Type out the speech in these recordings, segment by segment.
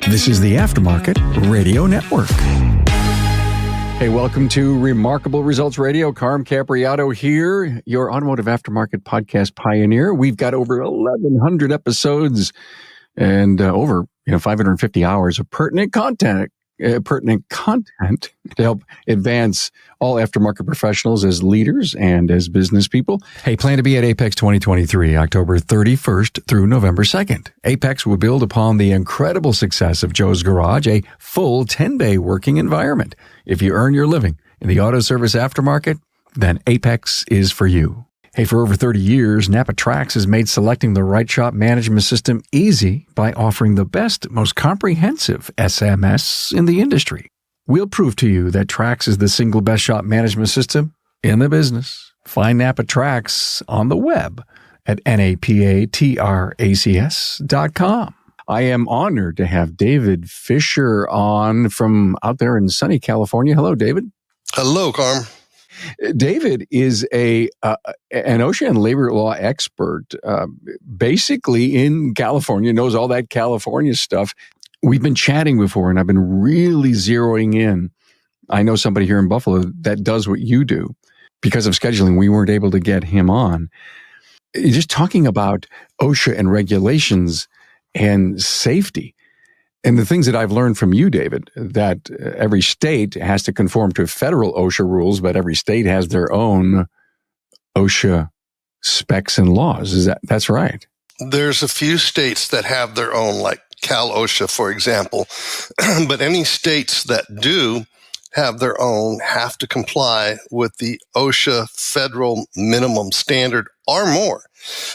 This is the Aftermarket Radio Network. Hey, welcome to Remarkable Results Radio. Carm Capriato here, your automotive aftermarket podcast pioneer. We've got over 1,100 episodes and over 550 hours of pertinent content to help advance all aftermarket professionals as leaders and as business people. Hey, plan to be at Apex 2023, October 31st through November 2nd. Apex will build upon the incredible success of Joe's Garage, a full 10-bay working environment. If you earn your living in the auto service aftermarket, then Apex is for you. Hey, for over 30 years, Napa Trax has made selecting the right shop management system easy by offering the best, most comprehensive SMS in the industry. We'll prove to you that Trax is the single best shop management system in the business. Find Napa Trax on the web at napatracs.com. I am honored to have David Fisher on from out there in sunny California. Hello, David. Hello, Carm. David is an OSHA and labor law expert, basically in California, knows all that California stuff. We've been chatting before, and I've been really zeroing in. I know somebody here in Buffalo that does what you do. Because of scheduling, we weren't able to get him on. Just talking about OSHA and regulations and safety. And the things that I've learned from you, David, that every state has to conform to federal OSHA rules, but every state has their own OSHA specs and laws. That's right? There's a few states that have their own, like Cal OSHA, for example. But any states that do have their own have to comply with the OSHA federal minimum standard or more.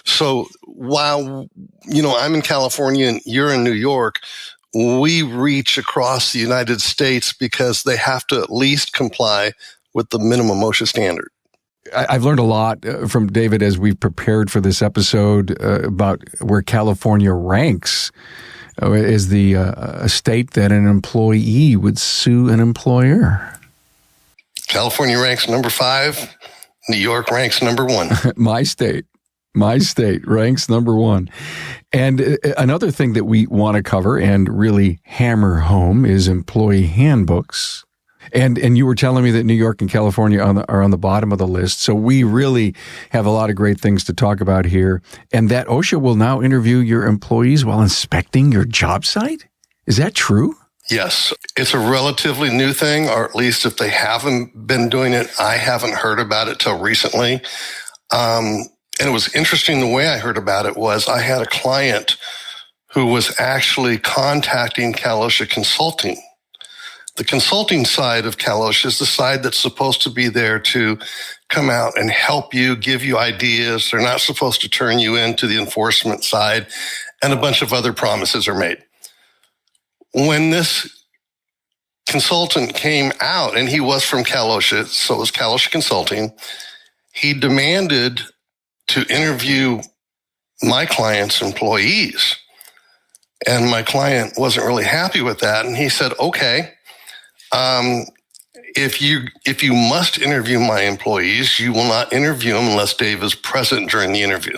So while, I'm in California and you're in New York, we reach across the United States because they have to at least comply with the minimum OSHA standard. I've learned a lot from David as we've prepared for this episode about where California ranks as a state that an employee would sue an employer. California ranks number 5. New York ranks number 1. My state ranks number 1. And another thing that we want to cover and really hammer home is employee handbooks. And you were telling me that New York and California are on the bottom of the list. So we really have a lot of great things to talk about here. And that OSHA will now interview your employees while inspecting your job site? Is that true? Yes. It's a relatively new thing, or at least if they haven't been doing it, I haven't heard about it till recently. And it was interesting, the way I heard about it was I had a client who was actually contacting Cal OSHA Consulting. The consulting side of Cal OSHA is the side that's supposed to be there to come out and help you, give you ideas. They're not supposed to turn you into the enforcement side, and a bunch of other promises are made. When this consultant came out, and he was from Cal OSHA, so it was Cal OSHA Consulting, he demanded to interview my client's employees. And my client wasn't really happy with that. And he said, okay, if you must interview my employees, you will not interview them unless Dave is present during the interview.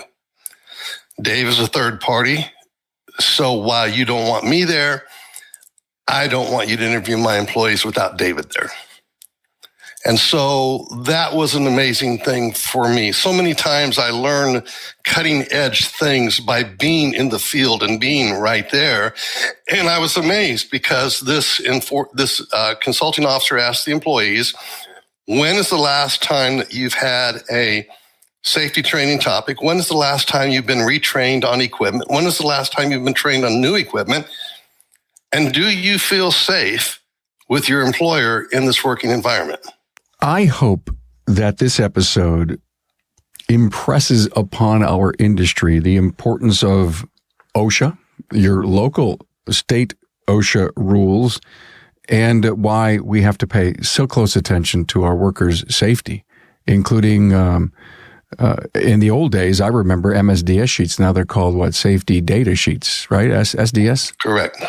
Dave is a third party. So while you don't want me there, I don't want you to interview my employees without David there. And so that was an amazing thing for me. So many times I learn cutting edge things by being in the field and being right there. And I was amazed because this consulting officer asked the employees, when is the last time that you've had a safety training topic? When is the last time you've been retrained on equipment? When is the last time you've been trained on new equipment? And do you feel safe with your employer in this working environment? I hope that this episode impresses upon our industry the importance of OSHA, your local state OSHA rules, and why we have to pay so close attention to our workers' safety, including in the old days, I remember MSDS sheets. Now they're called safety data sheets, right? SDS? Correct.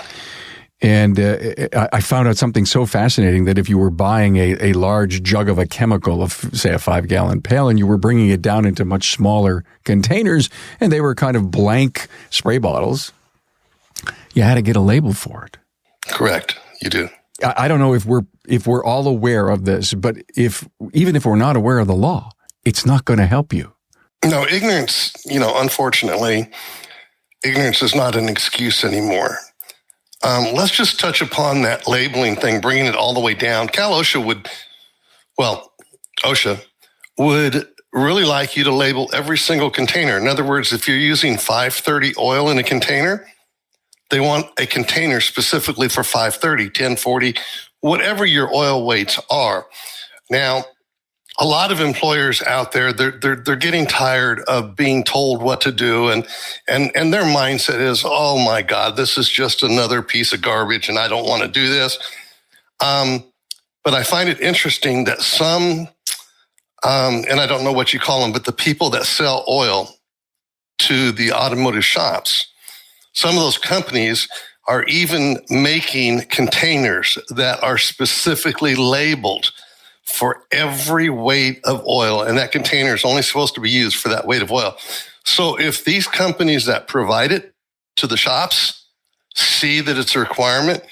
And I found out something so fascinating that if you were buying a large jug of a chemical, of say a 5-gallon pail, and you were bringing it down into much smaller containers, and they were kind of blank spray bottles, you had to get a label for it. Correct. You do. I don't know if we're all aware of this, but even if we're not aware of the law, it's not going to help you. No, ignorance, unfortunately, ignorance is not an excuse anymore. Let's just touch upon that labeling thing, bringing it all the way down. OSHA would really like you to label every single container. In other words, if you're using 530 oil in a container, they want a container specifically for 530, 1040, whatever your oil weights are. Now, a lot of employers out there, they're getting tired of being told what to do, and their mindset is, oh my God, this is just another piece of garbage, and I don't want to do this. But I find it interesting that some, and I don't know what you call them, but the people that sell oil to the automotive shops, some of those companies are even making containers that are specifically labeled for every weight of oil, and that container is only supposed to be used for that weight of oil. So if these companies that provide it to the shops see that it's a requirement,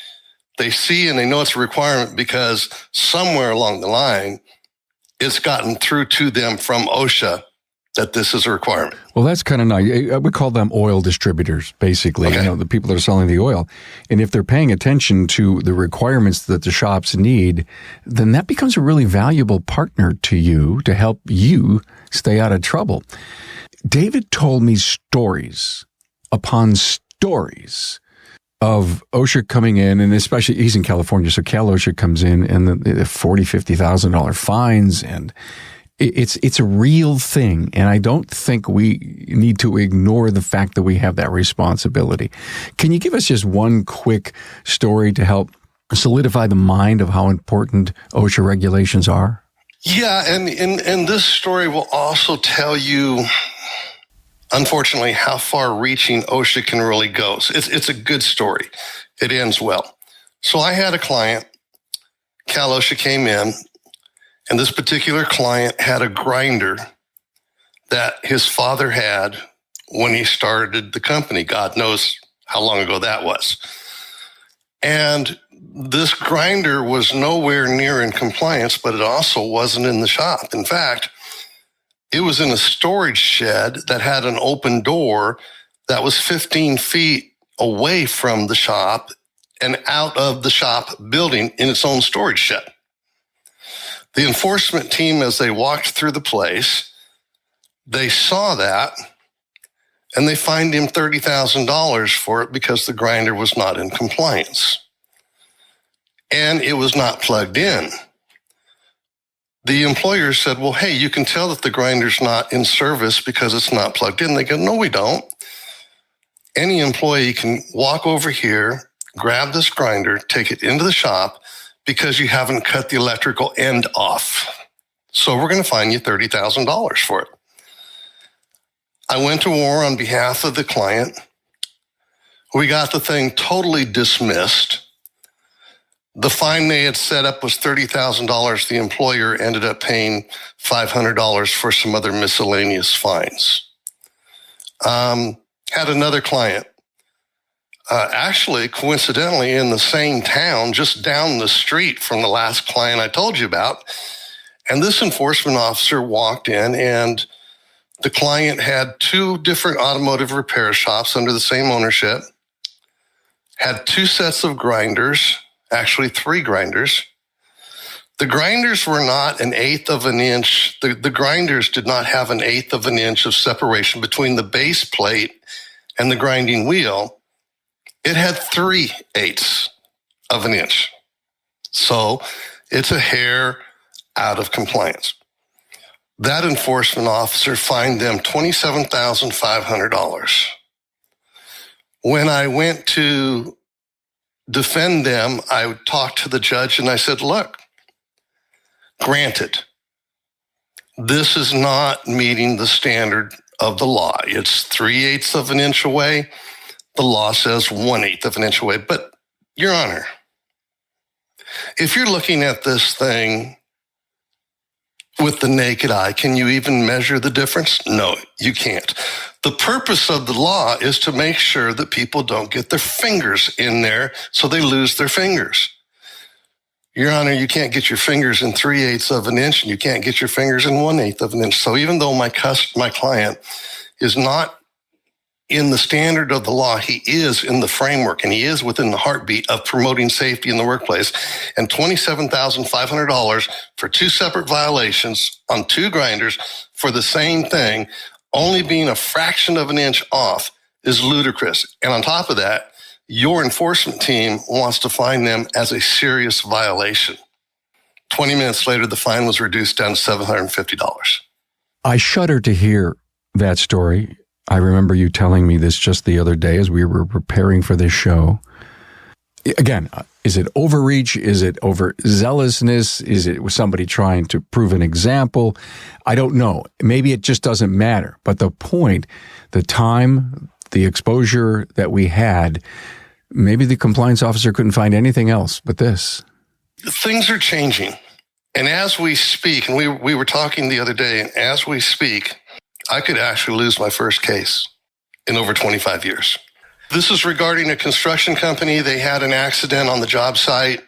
they see and they know it's a requirement because somewhere along the line, it's gotten through to them from OSHA that this is a requirement. Well, that's kind of nice. We call them oil distributors, basically, okay. The people that are selling the oil. And if they're paying attention to the requirements that the shops need, then that becomes a really valuable partner to you to help you stay out of trouble. David told me stories upon stories of OSHA coming in, and especially he's in California, so Cal OSHA comes in and the $40,000, $50,000 fines, and it's a real thing, and I don't think we need to ignore the fact that we have that responsibility. Can you give us just one quick story to help solidify the mind of how important OSHA regulations are? Yeah, and this story will also tell you, unfortunately, how far-reaching OSHA can really go. So it's a good story. It ends well. So I had a client, Cal OSHA came in, and this particular client had a grinder that his father had when he started the company. God knows how long ago that was. And this grinder was nowhere near in compliance, but it also wasn't in the shop. In fact, it was in a storage shed that had an open door that was 15 feet away from the shop and out of the shop building in its own storage shed. The enforcement team, as they walked through the place, they saw that and they fined him $30,000 for it because the grinder was not in compliance. And it was not plugged in. The employer said, well, hey, you can tell that the grinder's not in service because it's not plugged in. They go, no, we don't. Any employee can walk over here, grab this grinder, take it into the shop because you haven't cut the electrical end off. So we're going to fine you $30,000 for it. I went to war on behalf of the client. We got the thing totally dismissed. The fine they had set up was $30,000. The employer ended up paying $500 for some other miscellaneous fines. Had another client, actually, coincidentally, in the same town, just down the street from the last client I told you about. And this enforcement officer walked in, and the client had 2 different automotive repair shops under the same ownership, had 2 sets of grinders, actually 3 grinders. The grinders were not an eighth of an inch. The grinders did not have an eighth of an inch of separation between the base plate and the grinding wheel. It had 3/8 of an inch. So it's a hair out of compliance. That enforcement officer fined them $27,500. When I went to defend them, I talked to the judge and I said, look, granted, this is not meeting the standard of the law. It's 3/8 of an inch away. The law says 1/8 of an inch away. But, Your Honor, if you're looking at this thing with the naked eye. Can you even measure the difference? No, you can't. The purpose of the law is to make sure that people don't get their fingers in there so they lose their fingers. Your Honor, you can't get your fingers in 3/8 of an inch, and you can't get your fingers in 1/8 of an inch. So even though my client is not in the standard of the law, he is in the framework, and he is within the heartbeat of promoting safety in the workplace. And $27,500 for 2 separate violations on 2 grinders for the same thing, only being a fraction of an inch off, is ludicrous. And on top of that, your enforcement team wants to fine them as a serious violation. 20 minutes later, the fine was reduced down to $750. I shudder to hear that story. I remember you telling me this just the other day as we were preparing for this show. Again, is it overreach? Is it overzealousness? Is it somebody trying to prove an example? I don't know. Maybe it just doesn't matter. But the point, the time, the exposure that we had, maybe the compliance officer couldn't find anything else but this. Things are changing. And as we speak, and we were talking the other day, and as we speak, I could actually lose my first case in over 25 years. This is regarding a construction company. They had an accident on the job site.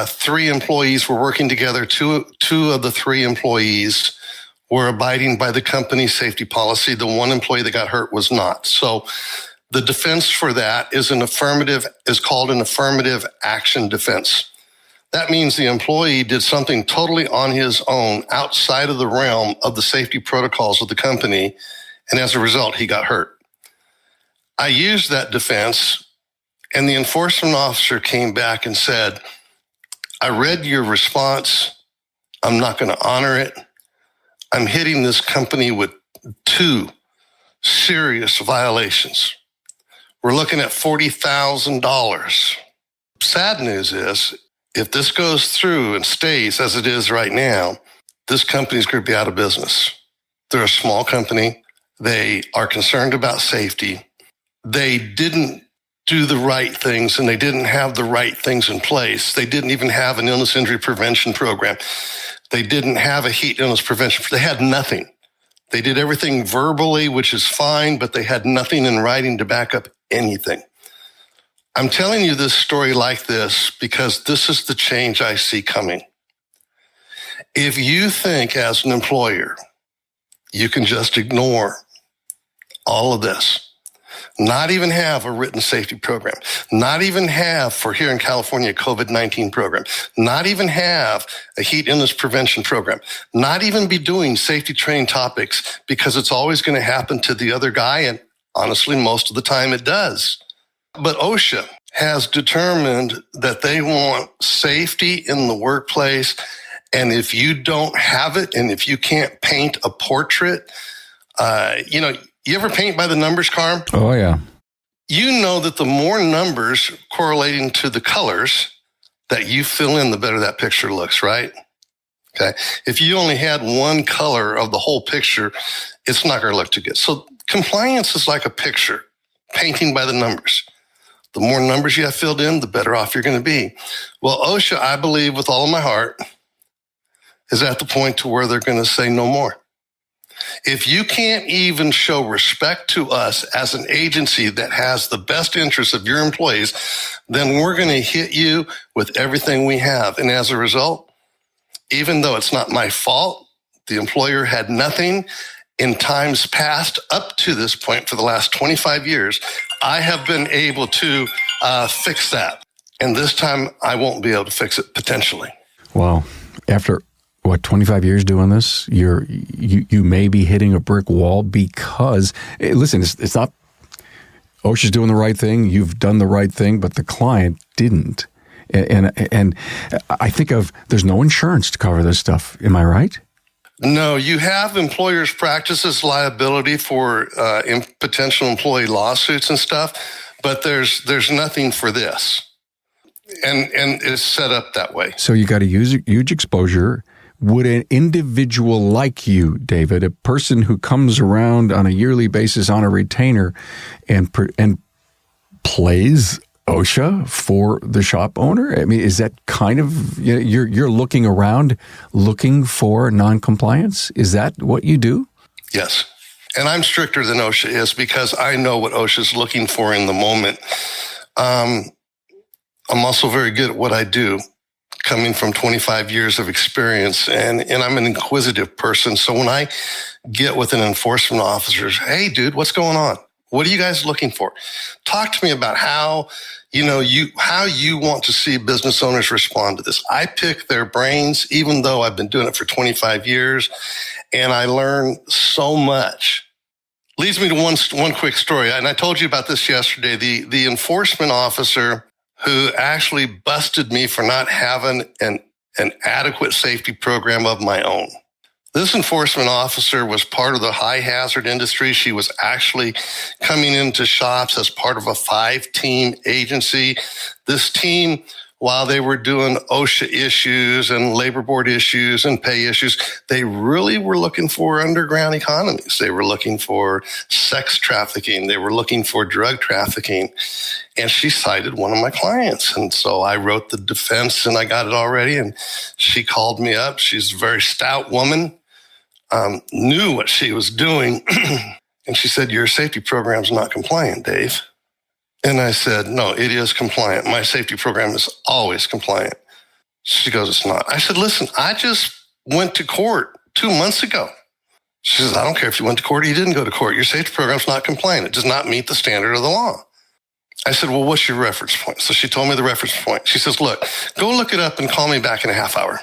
3 employees were working together. Two of the 3 employees were abiding by the company's safety policy. The 1 employee that got hurt was not. So the defense for that is called an affirmative action defense. That means the employee did something totally on his own outside of the realm of the safety protocols of the company, and as a result, he got hurt. I used that defense, and the enforcement officer came back and said, I read your response. I'm not going to honor it. I'm hitting this company with 2 serious violations. We're looking at $40,000. Sad news is, if this goes through and stays as it is right now, this company's going to be out of business. They're a small company. They are concerned about safety. They didn't do the right things, and they didn't have the right things in place. They didn't even have an illness injury prevention program. They didn't have a heat illness prevention. They had nothing. They did everything verbally, which is fine, but they had nothing in writing to back up anything. I'm telling you this story like this because this is the change I see coming. If you think as an employer, you can just ignore all of this, not even have a written safety program, not even have, for here in California, a COVID-19 program, not even have a heat illness prevention program, not even be doing safety training topics because it's always going to happen to the other guy, and honestly, most of the time it does. But OSHA has determined that they want safety in the workplace. And if you don't have it, and if you can't paint a portrait, you ever paint by the numbers, Carm? Oh, yeah. You know that the more numbers correlating to the colors that you fill in, the better that picture looks, right? Okay. If you only had one color of the whole picture, it's not going to look too good. So compliance is like a picture, painting by the numbers. The more numbers you have filled in, the better off you're going to be. Well, OSHA, I believe with all of my heart, is at the point to where they're going to say no more. If you can't even show respect to us as an agency that has the best interests of your employees, then we're going to hit you with everything we have. And as a result, even though it's not my fault, the employer had nothing. In times past, up to this point for the last 25 years, I have been able to fix that. And this time, I won't be able to fix it, potentially. Wow. After, 25 years doing this, you may be hitting a brick wall because, listen, it's not, OSHA's doing the right thing, you've done the right thing, but the client didn't. And I think there's no insurance to cover this stuff. Am I right? No, you have employers' practices liability for potential employee lawsuits and stuff, but there's nothing for this, and it's set up that way. So you got a huge exposure. Would an individual like you, David, a person who comes around on a yearly basis on a retainer and plays OSHA for the shop owner? I mean, is that kind of, you're looking around looking for noncompliance? Is that what you do? Yes. And I'm stricter than OSHA is because I know what OSHA is looking for in the moment. I'm also very good at what I do, coming from 25 years of experience, and I'm an inquisitive person. So when I get with an enforcement officer, hey, dude, what's going on? What are you guys looking for? Talk to me about how you want to see business owners respond to this. I pick their brains, even though I've been doing it for 25 years, and I learn so much. Leads me to one quick story, and I told you about this yesterday. The enforcement officer who actually busted me for not having an adequate safety program of my own. This enforcement officer was part of the high hazard industry. She was actually coming into shops as part of a 5-team agency. This team, while they were doing OSHA issues and labor board issues and pay issues, they really were looking for underground economies. They were looking for sex trafficking. They were looking for drug trafficking. And she cited one of my clients. And so I wrote the defense and I got it all ready. And she called me up. She's a very stout woman, knew what she was doing. And she said, your safety program's not compliant, Dave. And I said, no, it is compliant. My safety program is always compliant. She goes, it's not. I said, listen, I just went to court 2 months ago. She says, I don't care if you went to court or you didn't go to court. Your safety program's not compliant. It does not meet the standard of the law. I said, well, what's your reference point? So she told me the reference point. She says, look, go look it up and call me back in a half hour.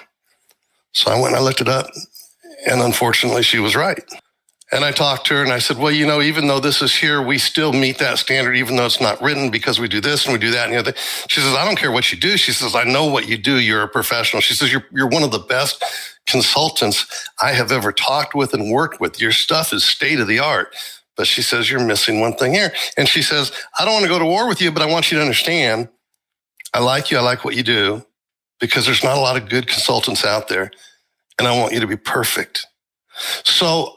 So I went and I looked it up, and unfortunately, she was right. And I talked to her and I said, well, even though this is here, we still meet that standard, even though it's not written, because we do this and we do that and the other. She says, I don't care what you do. She says, I know what you do. You're a professional. She says, you're one of the best consultants I have ever talked with and worked with. Your stuff is state of the art. But she says, you're missing one thing here. And she says, I don't want to go to war with you, but I want you to understand, I like you. I like what you do, because there's not a lot of good consultants out there. And I want you to be perfect. So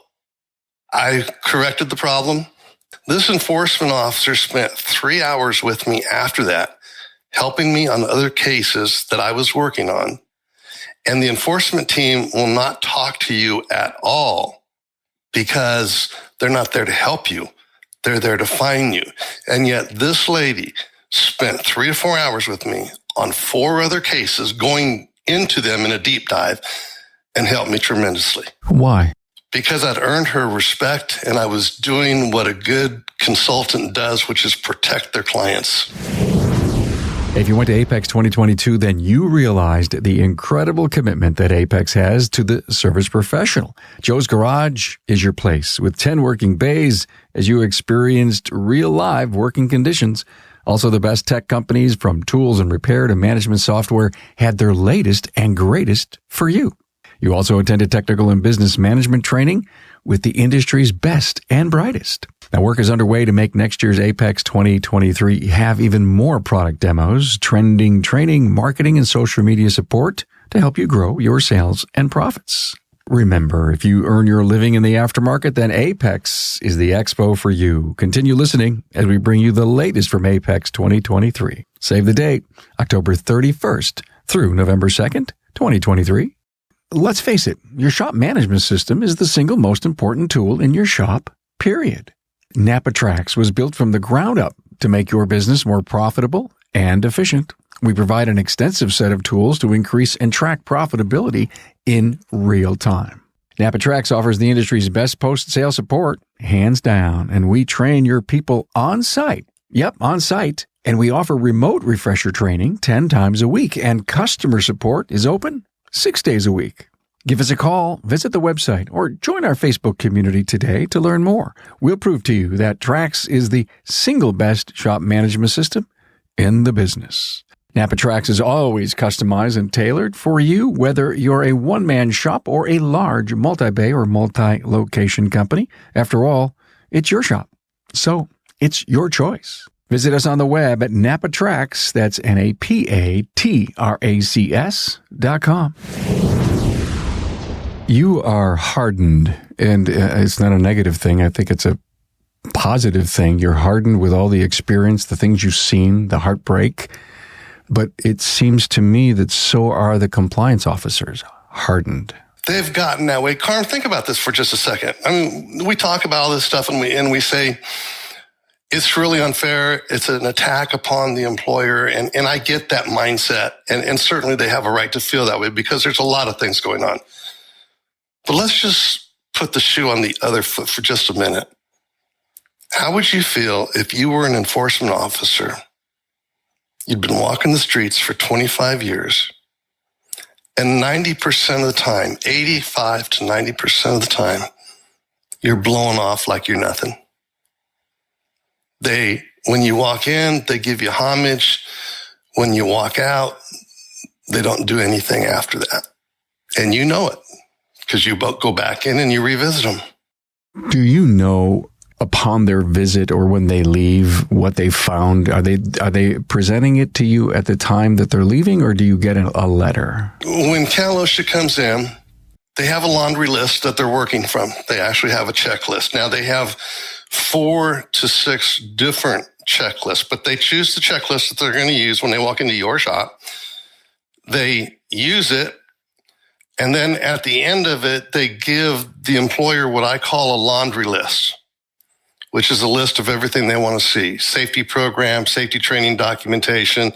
I corrected the problem. This enforcement officer spent 3 hours with me after that, helping me on other cases that I was working on. And the enforcement team will not talk to you at all because they're not there to help you. They're there to fine you. And yet this lady spent 3 to 4 hours with me on 4 other cases, going into them in a deep dive, and helped me tremendously. Why? Because I'd earned her respect and I was doing what a good consultant does, which is protect their clients. If you went to Apex 2022, then you realized the incredible commitment that Apex has to the service professional. Joe's Garage is your place with 10 working bays as you experienced real live working conditions. Also, the best tech companies from tools and repair to management software had their latest and greatest for you. You also attended technical and business management training with the industry's best and brightest. Now, work is underway to make next year's Apex 2023 have even more product demos, trending training, marketing, and social media support to help you grow your sales and profits. Remember, if you earn your living in the aftermarket, then Apex is the expo for you. Continue listening as we bring you the latest from Apex 2023. Save the date, October 31st through November 2nd, 2023. Let's face it, your shop management system is the single most important tool in your shop, period. NapaTrax was built from the ground up to make your business more profitable and efficient. We provide an extensive set of tools to increase and track profitability in real time. NapaTrax offers the industry's best post-sale support, hands down, and we train your people on site. Yep, on site. And we offer remote refresher training 10 times a week, and customer support is open 6 days a week. Give us a call, visit the website, or join our Facebook community today to learn more. We'll prove to you that Trax is the single best shop management system in the business. NapaTrax is always customized and tailored for you, whether you're a one-man shop or a large multi-bay or multi-location company. After all, it's your shop, so it's your choice. Visit us on the web at NapaTrax, that's NapaTracs.com. You are hardened, and it's not a negative thing. I think it's a positive thing. You're hardened with all the experience, the things you've seen, the heartbreak. But it seems to me that so are the compliance officers hardened. They've gotten that way. Carm, think about this for just a second. I mean, we talk about all this stuff and we say it's really unfair. It's an attack upon the employer. And I get that mindset. And certainly they have a right to feel that way because there's a lot of things going on. But let's just put the shoe on the other foot for just a minute. How would you feel if you were an enforcement officer? You'd been walking the streets for 25 years. And 90% of the time, 85 to 90% of the time, you're blowing off like you're nothing. When you walk in, they give you homage. When you walk out, they don't do anything after that. And you know it because you both go back in and you revisit them. Do you know upon their visit or when they leave what they found? Are they presenting it to you at the time that they're leaving, or do you get a letter? When Cal OSHA comes in, they have a laundry list that they're working from. They actually have a checklist. Now they have 4 to 6 different checklists, but they choose the checklist that they're going to use when they walk into your shop. They use it. And then at the end of it, they give the employer what I call a laundry list, which is a list of everything they want to see. Safety program, safety training documentation,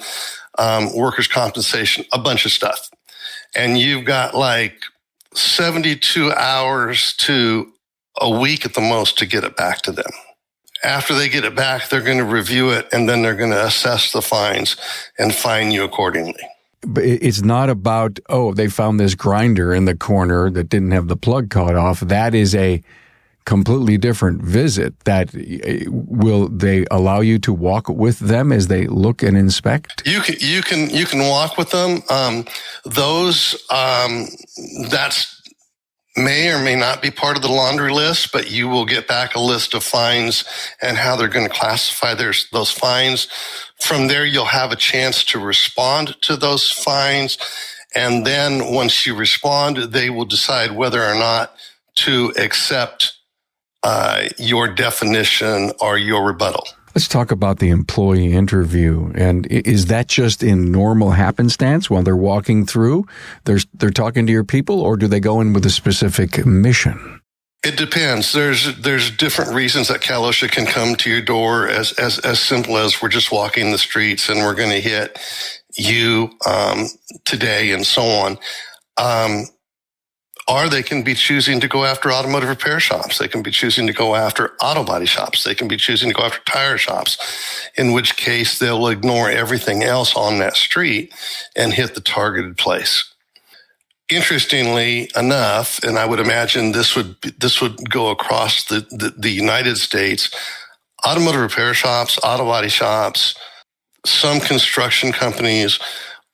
workers' compensation, a bunch of stuff. And you've got like 72 hours to a week at the most to get it back to them. After they get it back, they're going to review it, and then they're going to assess the fines and fine you accordingly. But it's not about, they found this grinder in the corner that didn't have the plug cut off. That is a completely different visit. That will they allow you to walk with them as they look and inspect? You can walk with them. That's may or may not be part of the laundry list, but you will get back a list of fines and how they're going to classify those fines. From there, you'll have a chance to respond to those fines. And then once you respond, they will decide whether or not to accept your definition or your rebuttal. Let's talk about the employee interview. And is that just in normal happenstance while they're walking through? They're talking to your people, or do they go in with a specific mission? It depends. There's different reasons that Cal OSHA can come to your door as simple as we're just walking the streets and we're going to hit you today and so on. Or they can be choosing to go after automotive repair shops. They can be choosing to go after auto body shops. They can be choosing to go after tire shops, in which case they'll ignore everything else on that street and hit the targeted place. Interestingly enough, and I would imagine this would go across the United States, automotive repair shops, auto body shops, some construction companies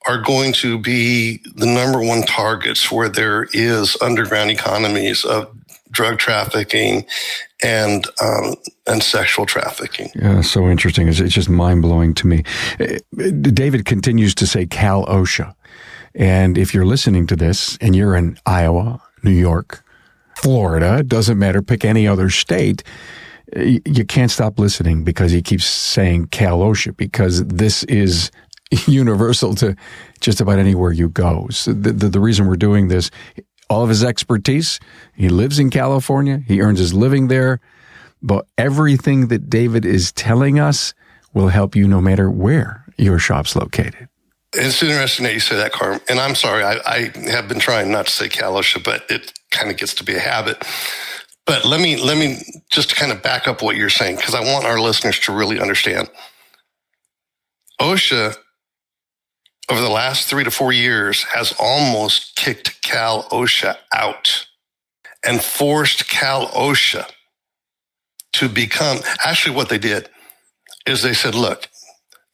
are going to be the number one targets where there is underground economies of drug trafficking and sexual trafficking. Yeah, so interesting. It's just mind-blowing to me. David continues to say Cal OSHA. And if you're listening to this and you're in Iowa, New York, Florida, it doesn't matter, pick any other state, you can't stop listening because he keeps saying Cal OSHA, because this is universal to just about anywhere you go. So the reason we're doing this, all of his expertise, he lives in California, he earns his living there, but everything that David is telling us will help you no matter where your shop's located. It's interesting that you say that, Carm. And I'm sorry, I have been trying not to say Cal OSHA, but it kind of gets to be a habit. But let me just kind of back up what you're saying, because I want our listeners to really understand. OSHA, over the last 3 to 4 years, has almost kicked Cal OSHA out and forced Cal OSHA to become, actually what they did is they said, look,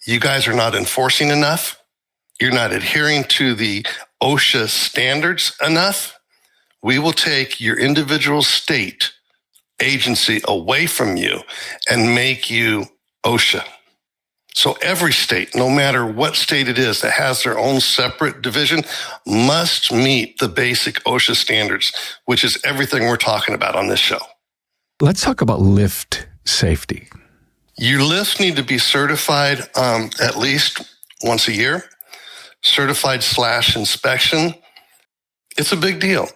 you guys are not enforcing enough. You're not adhering to the OSHA standards enough. We will take your individual state agency away from you and make you OSHA. So every state, no matter what state it is that has their own separate division, must meet the basic OSHA standards, which is everything we're talking about on this show. Let's talk about lift safety? Your lifts need to be certified at least once a year. Certified/inspection. It's a big deal.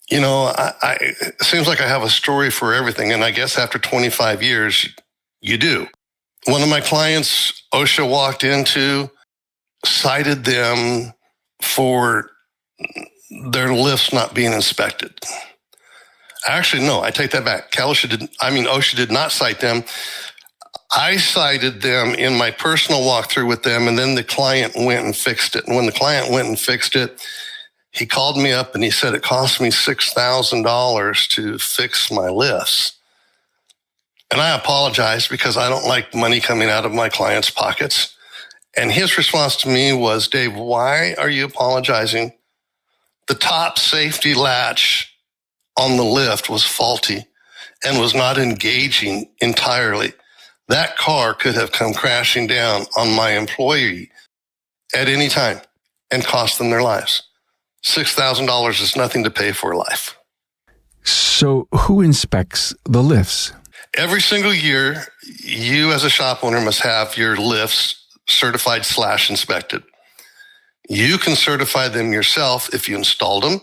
It seems like I have a story for everything. And I guess after 25 years, you do. One of my clients, OSHA walked into, cited them for their lifts not being inspected. Actually, no, I take that back. OSHA did not cite them. I cited them in my personal walkthrough with them, and then the client went and fixed it. And when the client went and fixed it, he called me up and he said it cost me $6,000 to fix my lifts. And I apologized because I don't like money coming out of my clients' pockets. And his response to me was, Dave, why are you apologizing? The top safety latch on the lift was faulty and was not engaging entirely. That car could have come crashing down on my employee at any time and cost them their lives. $6,000 is nothing to pay for life. So who inspects the lifts? Every single year, you as a shop owner must have your lifts certified/inspected. You can certify them yourself if you installed them,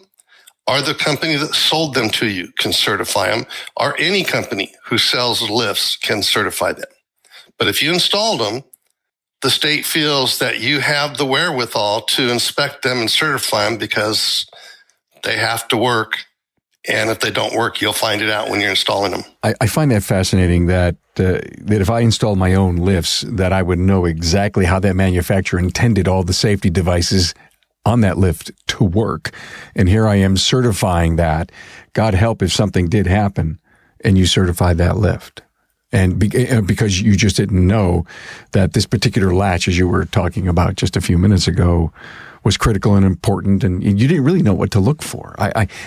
or the company that sold them to you can certify them, or any company who sells lifts can certify them. But if you installed them, the state feels that you have the wherewithal to inspect them and certify them because they have to work. And if they don't work, you'll find it out when you're installing them. I find that fascinating that if I installed my own lifts, that I would know exactly how that manufacturer intended all the safety devices on that lift to work. And here I am certifying that. God help if something did happen and you certified that lift. And because you just didn't know that this particular latch, as you were talking about just a few minutes ago, was critical and important, and you didn't really know what to look for.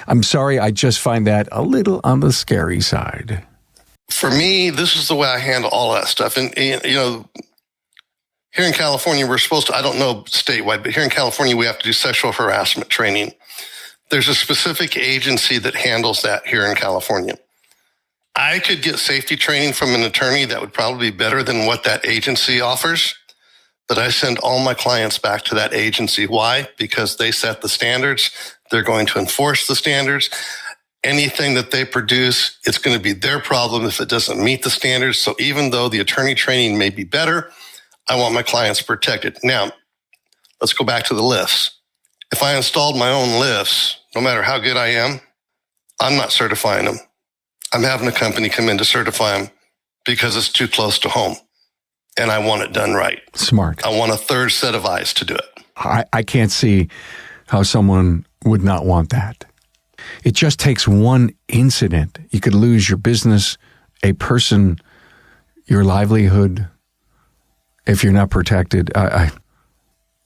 I'm sorry, I just find that a little on the scary side. For me, this is the way I handle all that stuff. And, here in California, we're supposed to, I don't know statewide, but here in California, we have to do sexual harassment training. There's a specific agency that handles that here in California. I could get safety training from an attorney that would probably be better than what that agency offers, but I send all my clients back to that agency. Why? Because they set the standards. They're going to enforce the standards. Anything that they produce, it's going to be their problem if it doesn't meet the standards. So even though the attorney training may be better, I want my clients protected. Now, let's go back to the lifts. If I installed my own lifts, no matter how good I am, I'm not certifying them. I'm having a company come in to certify them because it's too close to home. And I want it done right. Smart. I want a third set of eyes to do it. I can't see how someone would not want that. It just takes one incident. You could lose your business, a person, your livelihood, if you're not protected.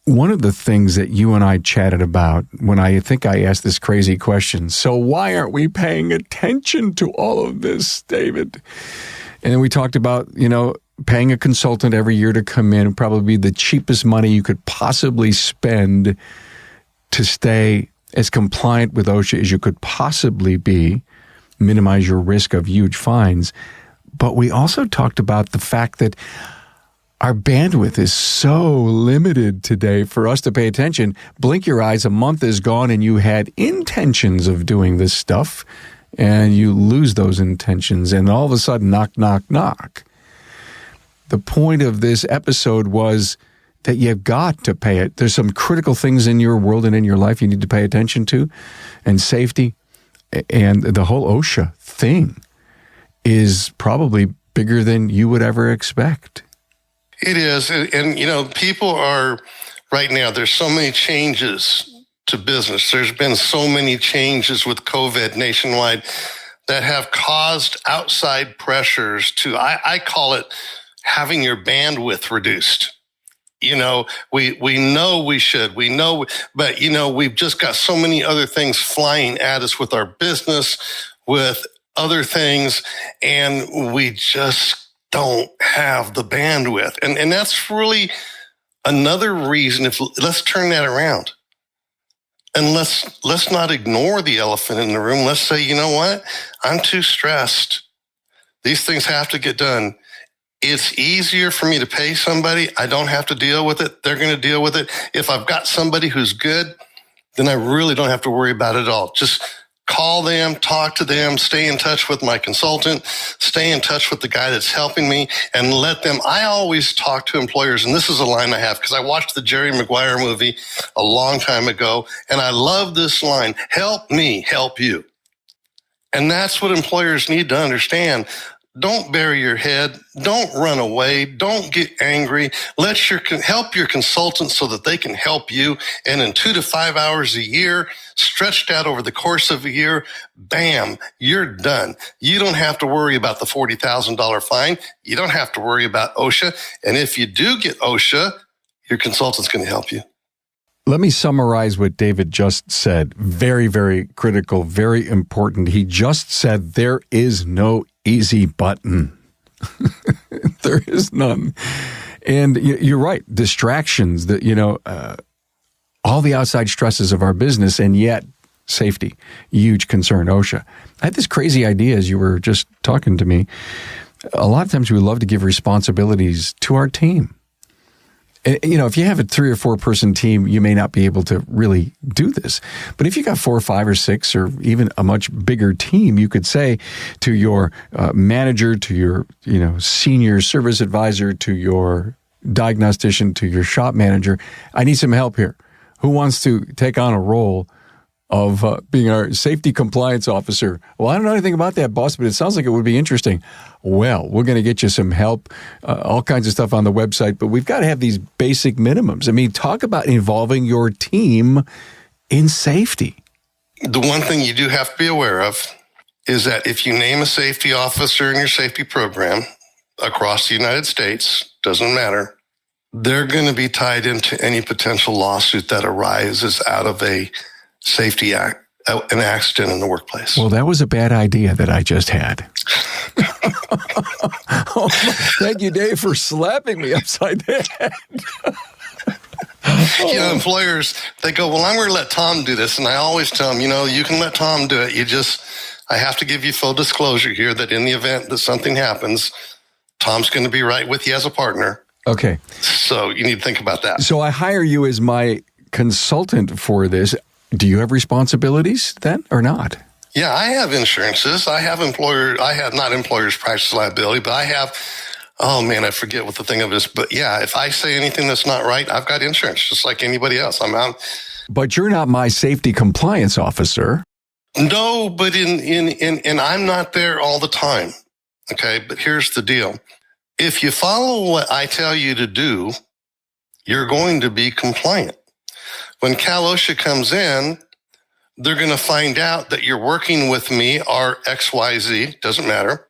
One of the things that you and I chatted about when I think I asked this crazy question, so why aren't we paying attention to all of this, David? And then we talked about, paying a consultant every year to come in would probably be the cheapest money you could possibly spend to stay as compliant with OSHA as you could possibly be, minimize your risk of huge fines. But we also talked about the fact that our bandwidth is so limited today for us to pay attention. Blink your eyes, a month is gone and you had intentions of doing this stuff and you lose those intentions and all of a sudden, knock, knock, knock. The point of this episode was that you've got to pay it. There's some critical things in your world and in your life you need to pay attention to, and safety and the whole OSHA thing is probably bigger than you would ever expect. It is. And people are right now, there's so many changes to business. There's been so many changes with COVID nationwide that have caused outside pressures to, I call it having your bandwidth reduced. We know we should, but we've just got so many other things flying at us with our business, with other things, and we just don't have the bandwidth. And that's really another reason. Let's turn that around. And let's not ignore the elephant in the room. Let's say, you know what? I'm too stressed. These things have to get done. It's easier for me to pay somebody. I don't have to deal with it. They're going to deal with it. If I've got somebody who's good, then I really don't have to worry about it at all. Just call them, talk to them, stay in touch with my consultant, stay in touch with the guy that's helping me, and let them. I always talk to employers, and this is a line I have because I watched the Jerry Maguire movie a long time ago, and I love this line, help me help you. And that's what employers need to understand. Don't bury your head. Don't run away. Don't get angry. Help your consultant so that they can help you. And in 2 to 5 hours a year, stretched out over the course of a year, bam, you're done. You don't have to worry about the $40,000 fine. You don't have to worry about OSHA. And if you do get OSHA, your consultant's going to help you. Let me summarize what David just said. Very, very critical, very important. He just said there is no easy button. There is none. And you're right. Distractions, all the outside stresses of our business, and yet safety, huge concern, OSHA. I had this crazy idea as you were just talking to me. A lot of times we love to give responsibilities to our team. If you have a 3 or 4 person team, you may not be able to really do this. But if you got 4 or 5 or 6 or even a much bigger team, you could say to your manager, to your senior service advisor, to your diagnostician, to your shop manager, I need some help here. Who wants to take on a role of being our safety compliance officer? Well, I don't know anything about that, boss, but it sounds like it would be interesting. Well, we're going to get you some help, all kinds of stuff on the website, but we've got to have these basic minimums. I mean, talk about involving your team in safety. The one thing you do have to be aware of is that if you name a safety officer in your safety program across the United States, doesn't matter, they're going to be tied into any potential lawsuit that arises out of a safety act, an accident in the workplace. Well, that was a bad idea that I just had. Oh, thank you, Dave, for slapping me upside the head. Employers, they go, well, I'm going to let Tom do this. And I always tell them, you can let Tom do it. I have to give you full disclosure here that in the event that something happens, Tom's going to be right with you as a partner. Okay. So you need to think about that. So I hire you as my consultant for this. Do you have responsibilities then or not? Yeah, I have insurances. I have not employer's practice liability, but I have, I forget what the thing of it is. But yeah, if I say anything that's not right, I've got insurance just like anybody else. I'm out. But you're not my safety compliance officer. No, but and I'm not there all the time. Okay, but here's the deal. If you follow what I tell you to do, you're going to be compliant. When Cal OSHA comes in, they're going to find out that you're working with me or XYZ, doesn't matter.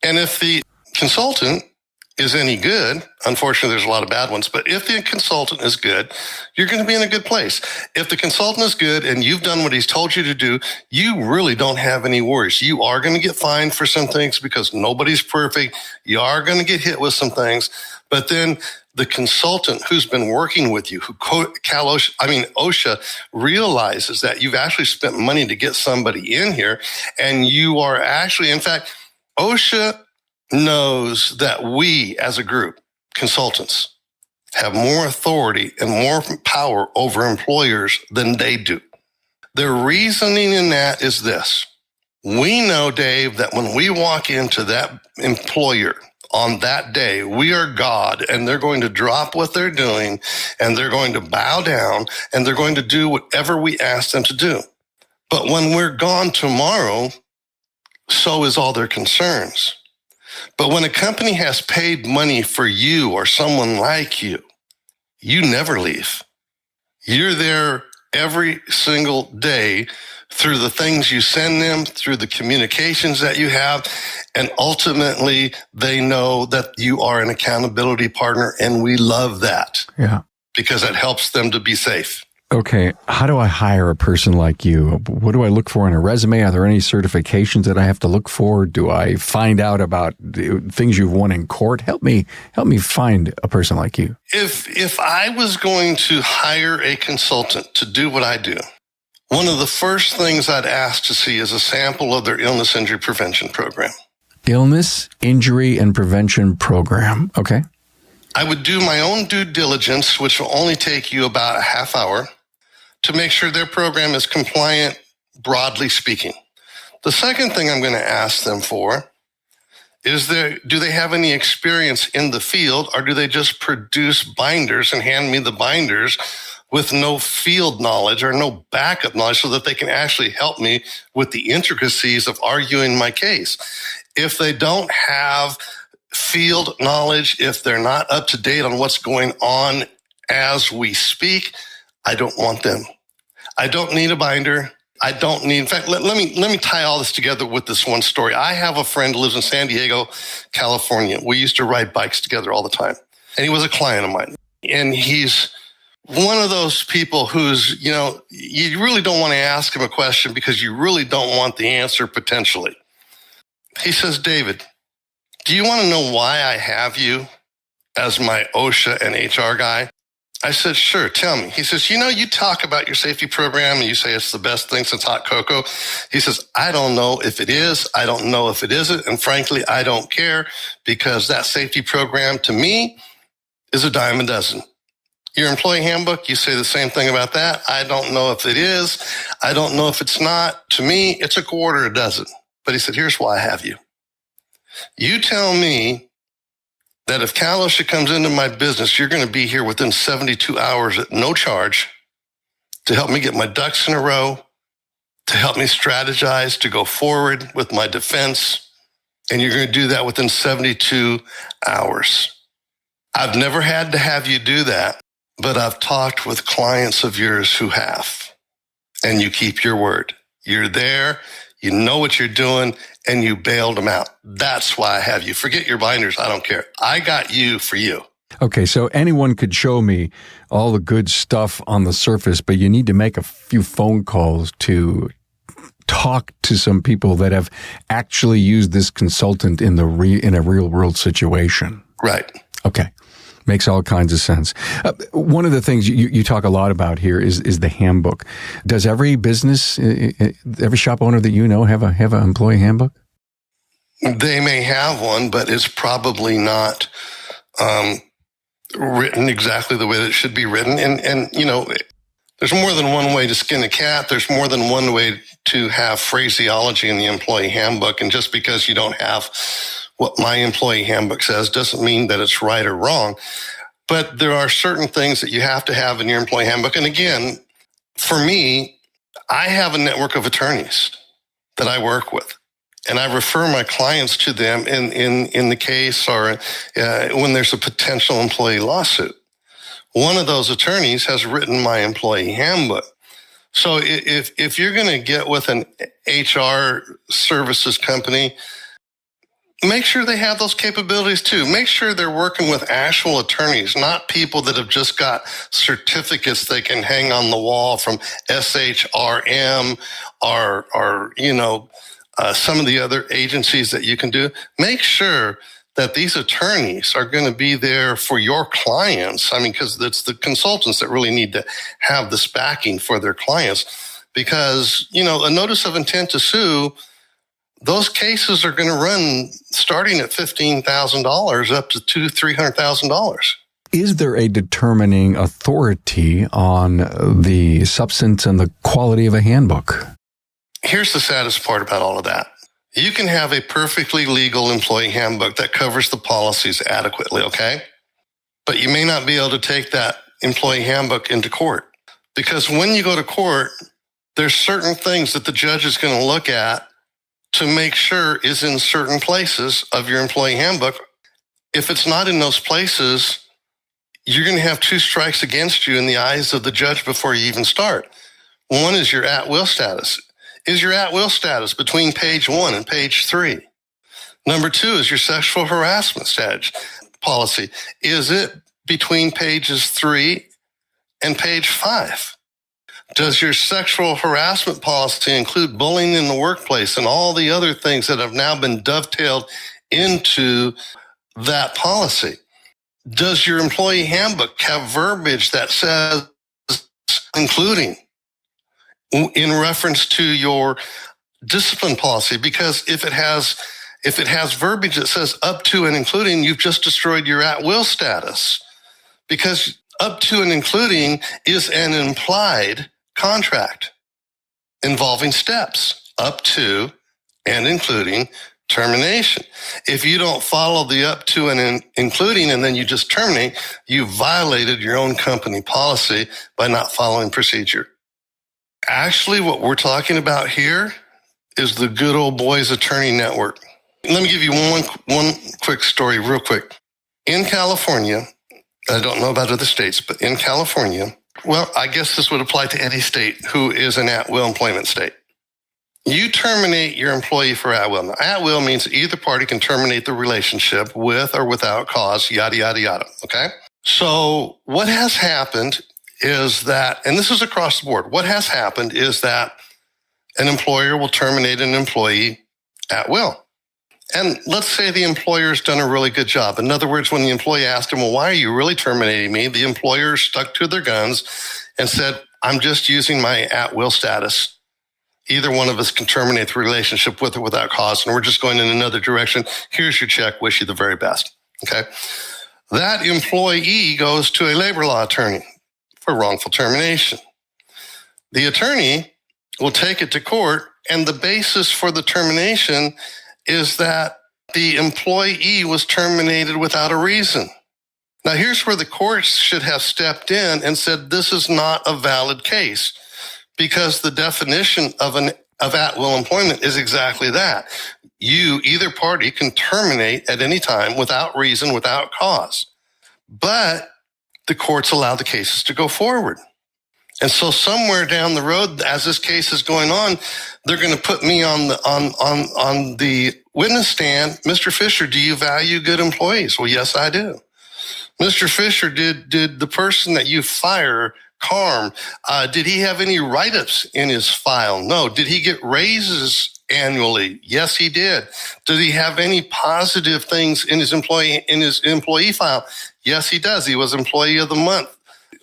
And if the consultant is any good, unfortunately, there's a lot of bad ones, but if the consultant is good, you're going to be in a good place. If the consultant is good and you've done what he's told you to do, you really don't have any worries. You are going to get fined for some things because nobody's perfect. You are going to get hit with some things, but then the consultant who's been working with you, OSHA realizes that you've actually spent money to get somebody in here, and you are actually, in fact, OSHA knows that we as a group, consultants, have more authority and more power over employers than they do. Their reasoning in that is this. We know, Dave, that when we walk into that employer on that day, we are God, and they're going to drop what they're doing, and they're going to bow down, and they're going to do whatever we ask them to do. But when we're gone tomorrow, so is all their concerns. But when a company has paid money for you or someone like you, you never leave. You're there every single day through the things you send them, through the communications that you have, and ultimately they know that you are an accountability partner, and we love that. Yeah. Because it helps them to be safe. Okay, how do I hire a person like you? What do I look for in a resume? Are there any certifications that I have to look for? Do I find out about things you've won in court? Help me find a person like you. If I was going to hire a consultant to do what I do, one of the first things I'd ask to see is a sample of their illness injury prevention program. Illness, injury, and prevention program. Okay. I would do my own due diligence, which will only take you about a half hour, to make sure their program is compliant, broadly speaking. The second thing I'm going to ask them for is do they have any experience in the field, or do they just produce binders and hand me the binders with no field knowledge or no backup knowledge so that they can actually help me with the intricacies of arguing my case? If they don't have field knowledge, if they're not up to date on what's going on as we speak, I don't want them. I don't need a binder. I don't need, in fact, let me tie all this together with this one story. I have a friend who lives in San Diego, California. We used to ride bikes together all the time. And he was a client of mine. And he's one of those people who's, you really don't want to ask him a question because you really don't want the answer potentially. He says, David, do you want to know why I have you as my OSHA and HR guy? I said, sure, tell me. He says, you talk about your safety program and you say it's the best thing since hot cocoa. He says, I don't know if it is. I don't know if it isn't. And frankly, I don't care because that safety program to me is a dime a dozen. Your employee handbook, you say the same thing about that. I don't know if it is. I don't know if it's not. To me, it's a quarter a dozen. But he said, here's why I have you. You tell me that if OSHA comes into my business, you're going to be here within 72 hours at no charge to help me get my ducks in a row, to help me strategize, to go forward with my defense. And you're going to do that within 72 hours. I've never had to have you do that, but I've talked with clients of yours who have. And you keep your word. You're there. You know what you're doing, and you bailed them out. That's why I have you. Forget your binders. I don't care. I got you for you. Okay, so anyone could show me all the good stuff on the surface, but you need to make a few phone calls to talk to some people that have actually used this consultant in a real world situation. Right. Okay. Makes all kinds of sense. One of the things you talk a lot about here is the handbook. Does every business, every shop owner that you know have an employee handbook? They may have one, but it's probably not written exactly the way that it should be written. And there's more than one way to skin a cat. There's more than one way to have phraseology in the employee handbook. And just because you don't have what my employee handbook says doesn't mean that it's right or wrong. But there are certain things that you have to have in your employee handbook. And again, for me, I have a network of attorneys that I work with. And I refer my clients to them in the case or when there's a potential employee lawsuit. One of those attorneys has written my employee handbook. So if you're going to get with an HR services company, make sure they have those capabilities too. Make sure they're working with actual attorneys, not people that have just got certificates they can hang on the wall from SHRM or some of the other agencies that you can do. Make sure that these attorneys are going to be there for your clients. I mean, because it's the consultants that really need to have this backing for their clients. Because, a notice of intent to sue, those cases are going to run starting at $15,000 up to $300,000. Is there a determining authority on the substance and the quality of a handbook? Here's the saddest part about all of that. You can have a perfectly legal employee handbook that covers the policies adequately, okay? But you may not be able to take that employee handbook into court. Because when you go to court, there's certain things that the judge is going to look at to make sure is in certain places of your employee handbook. If it's not in those places, you're going to have two strikes against you in the eyes of the judge before you even start. One is your at-will status. Is your at-will status between page 1 and page 3? Number 2 is your sexual harassment status policy. Is it between pages 3 and page 5? Does your sexual harassment policy include bullying in the workplace and all the other things that have now been dovetailed into that policy? Does your employee handbook have verbiage that says including in reference to your discipline policy? Because if it has If it has verbiage that says up to and including, you've just destroyed your at-will status, because up to and including is an implied contract involving steps, up to and including termination. If you don't follow the up to and including and then you just terminate, you violated your own company policy by not following procedure. Actually, what we're talking about here is the good old boys attorney network. Let me give you one quick story real quick. In California, I don't know about other states, but in California, well, I guess this would apply to any state who is an at-will employment state. You terminate your employee for at-will. Now, at-will means either party can terminate the relationship with or without cause, yada, yada, yada, okay? So what has happened is that, and this is across the board, what has happened is that an employer will terminate an employee at will. And let's say the employer's done a really good job. In other words, when the employee asked him, well, why are you really terminating me? The employer stuck to their guns and said, I'm just using my at-will status. Either one of us can terminate the relationship with or without cause, and we're just going in another direction. Here's your check. Wish you the very best. Okay. That employee goes to a labor law attorney for wrongful termination. The attorney will take it to court, and the basis for the termination is that the employee was terminated without a reason. Now, here's where the courts should have stepped in and said, this is not a valid case, because the definition of at-will employment is exactly that. You, either party, can terminate at any time without reason, without cause. But the courts allow the cases to go forward. And so somewhere down the road, as this case is going on, they're going to put me on the witness stand. Mr. Fisher, do you value good employees? Well, yes, I do. Mr. Fisher, did the person that you fire, Carm, did he have any write-ups in his file? No. Did he get raises annually? Yes, he did. Did he have any positive things in his employee file? Yes, he does. He was Employee of the Month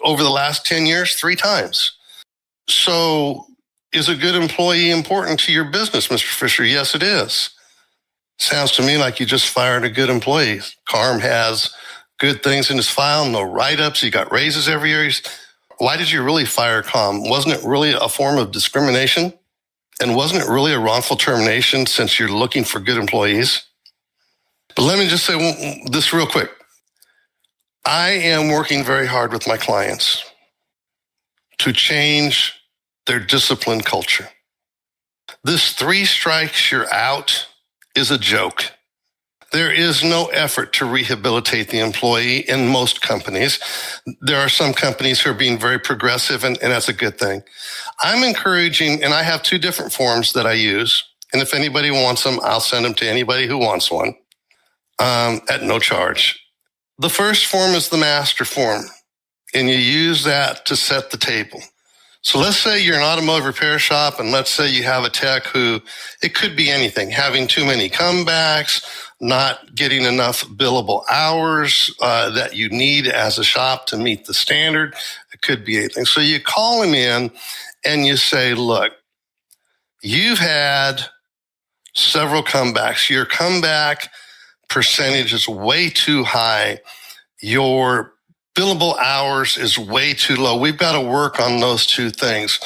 over the last 10 years, 3 times. So is a good employee important to your business, Mr. Fisher? Yes, it is. Sounds to me like you just fired a good employee. Carm has good things in his file, no write-ups. He got raises every year. Why did you really fire Carm? Wasn't it really a form of discrimination? And wasn't it really a wrongful termination since you're looking for good employees? But let me just say this real quick. I am working very hard with my clients to change their discipline culture. This 3 strikes you're out is a joke. There is no effort to rehabilitate the employee in most companies. There are some companies who are being very progressive, and that's a good thing. I'm encouraging, and I have 2 different forms that I use, and if anybody wants them, I'll send them to anybody who wants one at no charge. The first form is the master form, and you use that to set the table. So let's say you're an automotive repair shop, and let's say you have a tech who, it could be anything, having too many comebacks, not getting enough billable hours that you need as a shop to meet the standard. It could be anything. So you call him in and you say, look, you've had several comebacks. Your comeback percentage is way too high. Your billable hours is way too low. We've got to work on those 2 things.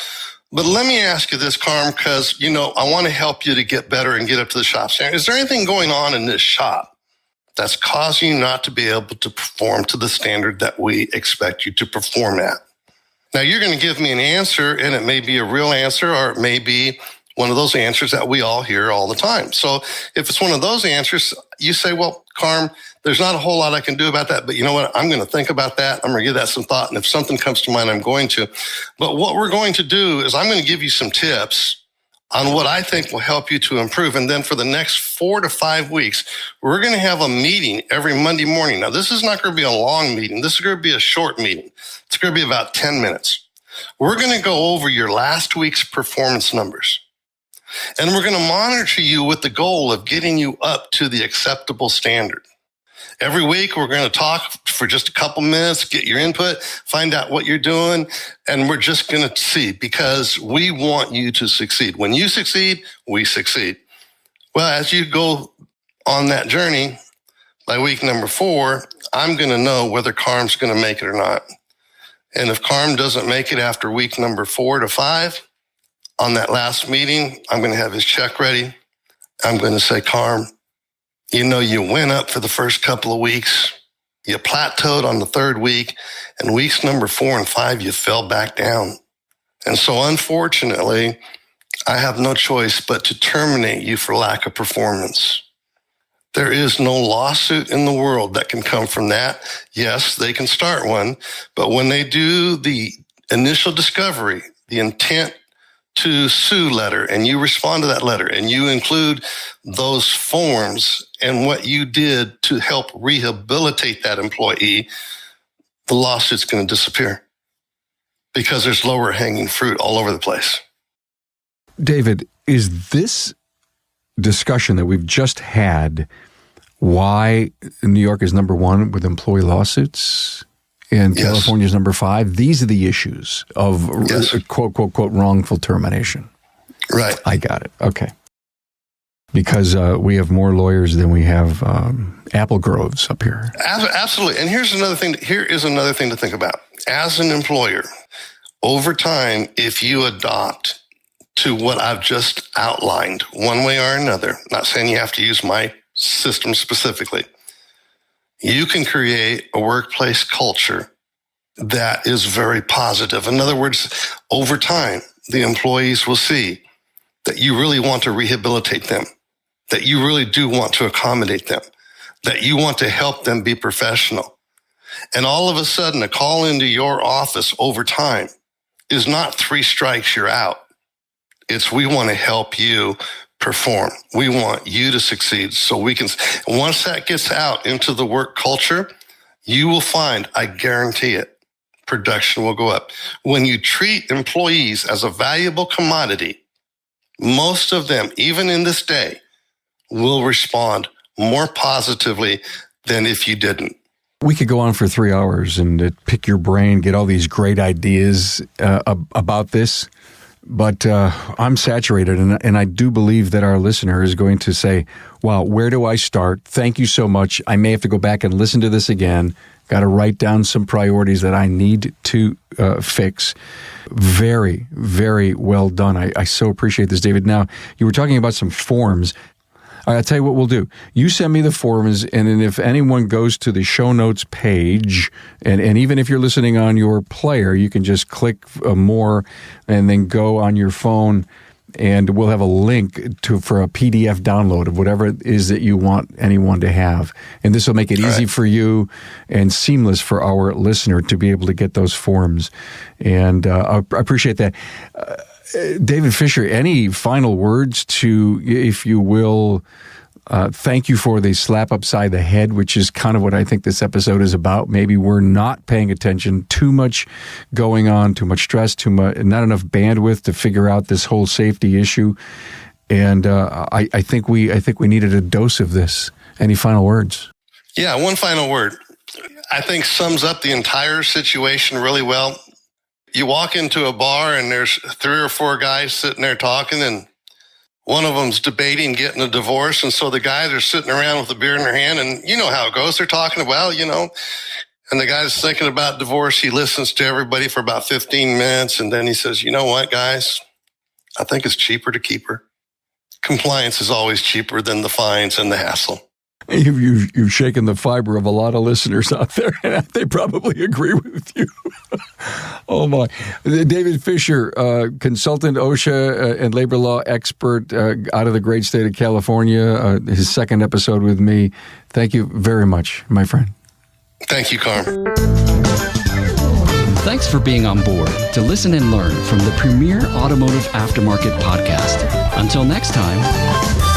But let me ask you this, Carm, because, I want to help you to get better and get up to the shop standard. Is there anything going on in this shop that's causing you not to be able to perform to the standard that we expect you to perform at? Now, you're going to give me an answer, and it may be a real answer, or it may be one of those answers that we all hear all the time. So if it's one of those answers, you say, well, Carm, there's not a whole lot I can do about that, but you know what? I'm going to think about that. I'm going to give that some thought. And if something comes to mind, I'm going to. But what we're going to do is I'm going to give you some tips on what I think will help you to improve. And then for the next 4 to 5 weeks, we're going to have a meeting every Monday morning. Now, this is not going to be a long meeting. This is going to be a short meeting. It's going to be about 10 minutes. We're going to go over your last week's performance numbers. And we're going to monitor you with the goal of getting you up to the acceptable standard. Every week, we're going to talk for just a couple minutes, get your input, find out what you're doing, and we're just going to see, because we want you to succeed. When you succeed, we succeed. Well, as you go on that journey, by week number 4, I'm going to know whether Carm's going to make it or not. And if Carm doesn't make it after week number 4 to 5, on that last meeting, I'm going to have his check ready. I'm going to say, Carm, you went up for the first couple of weeks. You plateaued on the 3rd week, and weeks number 4 and 5, you fell back down. And so unfortunately, I have no choice but to terminate you for lack of performance. There is no lawsuit in the world that can come from that. Yes, they can start one, but when they do the initial discovery, the intent to sue letter, and you respond to that letter, and you include those forms and what you did to help rehabilitate that employee, the lawsuit's going to disappear because there's lower hanging fruit all over the place. David, is this discussion that we've just had why New York is number 1 with employee lawsuits and Yes. California is number 5? These are the issues of quote, quote, quote, wrongful termination. Right. I got it. Okay. Because we have more lawyers than we have apple groves up here. Absolutely. And here is another thing to think about. As an employer, over time, if you adopt to what I've just outlined, one way or another, not saying you have to use my system specifically, you can create a workplace culture that is very positive. In other words, over time, the employees will see that you really want to rehabilitate them, that you really do want to accommodate them, that you want to help them be professional. And all of a sudden, a call into your office over time is not 3 strikes, you're out. It's we want to help you perform. We want you to succeed so we can. Once that gets out into the work culture, you will find, I guarantee it, production will go up. When you treat employees as a valuable commodity, most of them, even in this day, will respond more positively than if you didn't. We could go on for 3 hours and pick your brain, get all these great ideas about this. But I'm saturated, and I do believe that our listener is going to say, wow, where do I start? Thank you so much. I may have to go back and listen to this again. Got to write down some priorities that I need to fix. Very, very well done. I so appreciate this, David. Now, you were talking about some forms. I'll tell you what we'll do. You send me the forms, and then if anyone goes to the show notes page, and even if you're listening on your player, you can just click more and then go on your phone, and we'll have a link for a PDF download of whatever it is that you want anyone to have. And this will make it easy for you and seamless for our listener to be able to get those forms. And I appreciate that. David Fisher, any final words to, if you will, thank you for the slap upside the head, which is kind of what I think this episode is about. Maybe we're not paying attention, too much going on, too much stress, not enough bandwidth to figure out this whole safety issue. And I think we needed a dose of this. Any final words? Yeah, one final word. I think sums up the entire situation really well. You walk into a bar and there's 3 or 4 guys sitting there talking, and one of them's debating getting a divorce. And so the guys are sitting around with a beer in their hand, and you know how it goes. They're talking about, and the guy's thinking about divorce. He listens to everybody for about 15 minutes. And then he says, you know what, guys, I think it's cheaper to keep her. Compliance is always cheaper than the fines and the hassle. You've shaken the fiber of a lot of listeners out there, and they probably agree with you. Oh, my. David Fisher, consultant, OSHA and labor law expert out of the great state of California, his second episode with me. Thank you very much, my friend. Thank you, Carm. Thanks for being on board to listen and learn from the premier automotive aftermarket podcast. Until next time.